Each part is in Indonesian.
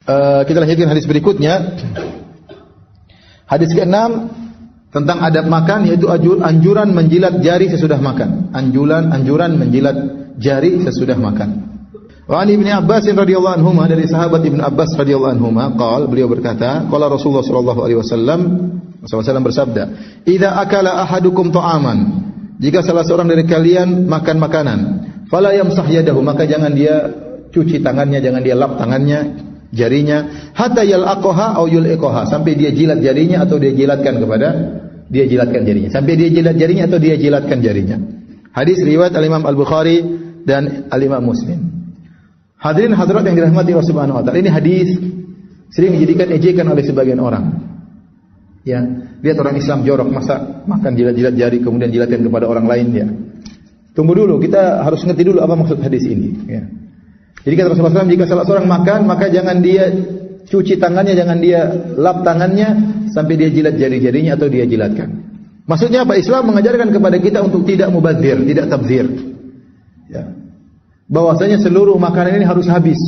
Kita lanjutkan hadis berikutnya. Hadis ke-6 tentang adab makan, yaitu anjuran menjilat jari sesudah makan. Anjuran menjilat jari sesudah makan. Wa an Ibnu Abbas radhiyallahu anhuma, dari sahabat Ibnu Abbas radhiyallahu anhuma, beliau berkata, qala Rasulullah sallallahu alaihi wasallam bersabda, "Idza akala ahadukum ta'aman," jika salah seorang dari kalian makan makanan, fala yamsah yadahu, maka jangan dia cuci tangannya, jangan dia lap tangannya, jarinya, hatta yalaqaha aw yulqaha, sampai dia jilat jarinya atau dia jilatkan jarinya, sampai dia jilat jarinya atau dia jilatkan jarinya. Hadis riwayat Al-Imam Al-Bukhari dan Al-Imam Muslim. Hadirin hadirat yang dirahmati Allah Subhanahu wa taala, ini hadis sering dijadikan ejekan oleh sebagian orang. Ya, lihat orang Islam jorok, masa makan jilat-jilat jari kemudian jilatkan kepada orang lain, ya. Tunggu dulu, kita harus ngerti dulu apa maksud hadis ini, ya. Jadi kata Rasulullah SAW, jika salah seorang makan, maka jangan dia cuci tangannya, jangan dia lap tangannya sampai dia jilat jari-jarinya atau dia jilatkan. Maksudnya apa? Islam mengajarkan kepada kita untuk tidak mubadzir, tidak tabdzir. Ya. Bahwasanya seluruh makanan ini harus habis.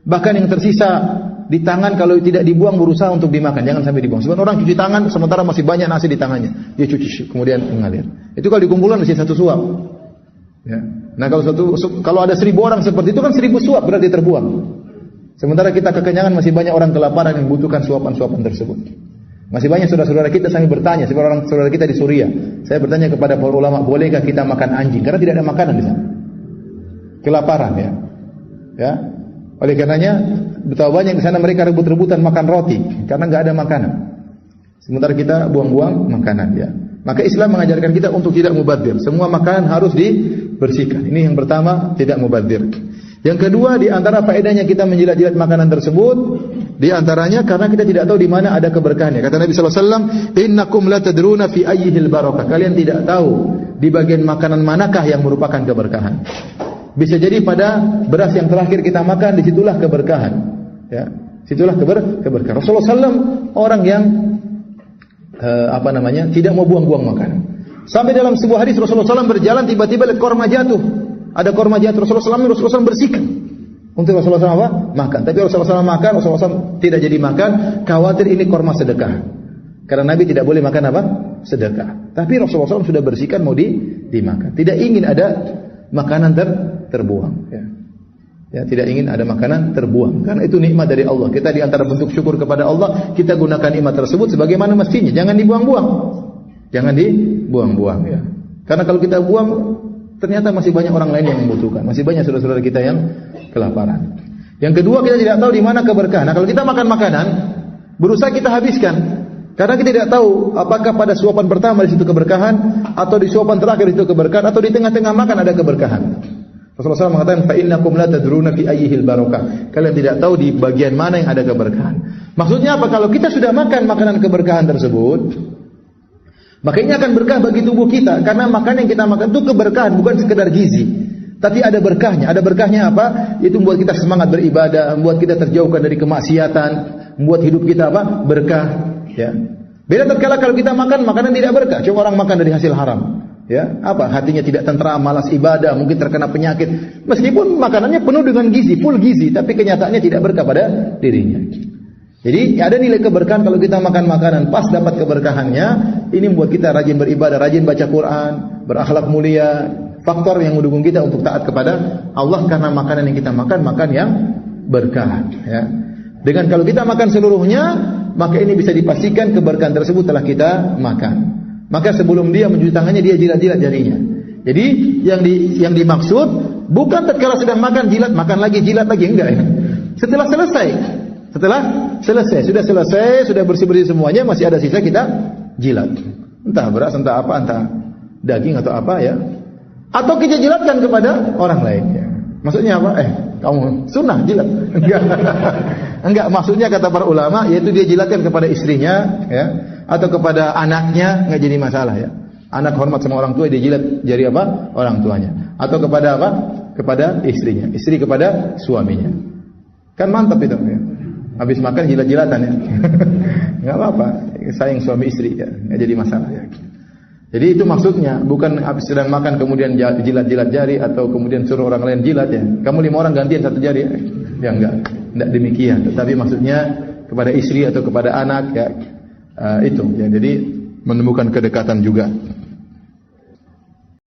Bahkan yang tersisa di tangan kalau tidak dibuang berusaha untuk dimakan, jangan sampai dibuang. Sebenarnya orang cuci tangan sementara masih banyak nasi di tangannya, dia cuci kemudian mengalir. Itu kalau dikumpulkan masih satu suap. Ya. Nah kalau ada 1000 orang seperti itu kan 1000 suap berarti terbuang. Sementara kita kekenyangan, masih banyak orang kelaparan yang membutuhkan suapan-suapan tersebut. Masih banyak saudara-saudara kita sambil bertanya, seorang saudara kita di Suriah, saya bertanya kepada para ulama, bolehkah kita makan anjing? Karena tidak ada makanan di sana. Kelaparan, ya. Ya. Oleh karenanya betapa banyak di sana mereka rebut-rebutan makan roti karena enggak ada makanan. Sementara kita buang-buang makanan, ya. Maka Islam mengajarkan kita untuk tidak mubadzir. Semua makanan harus dibersihkan. Ini yang pertama, tidak mubadzir. Yang kedua, di antara faedahnya kita menjilat-jilat makanan tersebut, di antaranya karena kita tidak tahu di mana ada keberkahannya. Kata Nabi sallallahu alaihi wasallam, "Innakum la tadruna fi ayyihil barakah." Kalian tidak tahu di bagian makanan manakah yang merupakan keberkahan. Bisa jadi pada beras yang terakhir kita makan, disitulah keberkahan. Ya, situlah keberkahan. Rasulullah SAW orang yang tidak mau buang-buang makanan. Sampai dalam sebuah hadis Rasulullah SAW berjalan, tiba-tiba lihat korma jatuh. Ada korma jatuh, Rasulullah SAW bersihkan. Untuk Rasulullah SAW makan. Tapi Rasulullah SAW makan, Rasulullah SAW tidak jadi makan. Khawatir ini korma sedekah. Karena Nabi tidak boleh makan apa? Sedekah. Tapi Rasulullah SAW sudah bersihkan, mau dimakan. Tidak ingin ada makanan terbuang. Ya, tidak ingin ada makanan terbuang. Karena itu nikmat dari Allah. Kita di antara bentuk syukur kepada Allah, kita gunakan nikmat tersebut sebagaimana mestinya. Jangan dibuang-buang. Jangan dibuang-buang. Ya. Karena kalau kita buang, ternyata masih banyak orang lain yang membutuhkan. Masih banyak saudara-saudara kita yang kelaparan. Yang kedua, kita tidak tahu di mana keberkahan. Nah, kalau kita makan makanan, berusaha kita habiskan. Karena kita tidak tahu apakah pada suapan pertama di situ keberkahan, atau di suapan terakhir di situ keberkahan, atau di tengah-tengah makan ada keberkahan. Rasulullah SAW mengatakan, fa innakum la tadruna fi ayyihil barakah. Kalian tidak tahu di bagian mana yang ada keberkahan. Maksudnya apa? Kalau kita sudah makan makanan keberkahan tersebut, maka ini akan berkah bagi tubuh kita. Karena makanan yang kita makan itu keberkahan, bukan sekedar gizi, tapi ada berkahnya. Ada berkahnya apa? Itu membuat kita semangat beribadah, membuat kita terjauhkan dari kemaksiatan, membuat hidup kita apa? Berkah. Ya. Beda tatkala kalau kita makan makanan tidak berkah, cuma orang makan dari hasil haram. Ya, apa? Hatinya tidak tentram, malas ibadah, mungkin terkena penyakit. Meskipun makanannya penuh dengan gizi, full gizi, tapi kenyataannya tidak berkah pada dirinya. Jadi ada nilai keberkahan kalau kita makan makanan pas dapat keberkahannya. Ini membuat kita rajin beribadah, rajin baca Quran, berakhlak mulia. Faktor yang mendukung kita untuk taat kepada Allah karena makanan yang kita makan yang berkah. Ya. Dengan kalau kita makan seluruhnya, maka ini bisa dipastikan keberkahan tersebut telah kita makan. Maka sebelum dia mencuci tangannya, dia jilat-jilat jarinya. Jadi yang dimaksud bukan tatkala sedang makan jilat, makan lagi jilat lagi, enggak ya. Setelah selesai, sudah bersih-bersih semuanya, masih ada sisa kita jilat. Entah beras, entah apa, entah daging atau apa ya. Atau kita jilatkan kepada orang lain ya. Maksudnya apa? Kamu sunnah jilat. Enggak, maksudnya kata para ulama yaitu dia jilatkan kepada istrinya ya, atau kepada anaknya, enggak jadi masalah ya. Anak hormat sama orang tua, dia jilat jari apa? Orang tuanya. Atau kepada apa? Kepada istrinya. Istri kepada suaminya. Kan mantap itu ya. Habis makan jilat-jilatan ya. Enggak apa-apa, sayang suami istri ya, enggak jadi masalah ya. Jadi itu maksudnya, bukan habis sedang makan kemudian jilat-jilat jari atau kemudian suruh orang lain jilat ya. Kamu 5 orang gantian 1 jari ya. Ya enggak. tidak demikian. Tetapi maksudnya kepada istri atau kepada anak ya itu ya. Jadi menemukan kedekatan juga.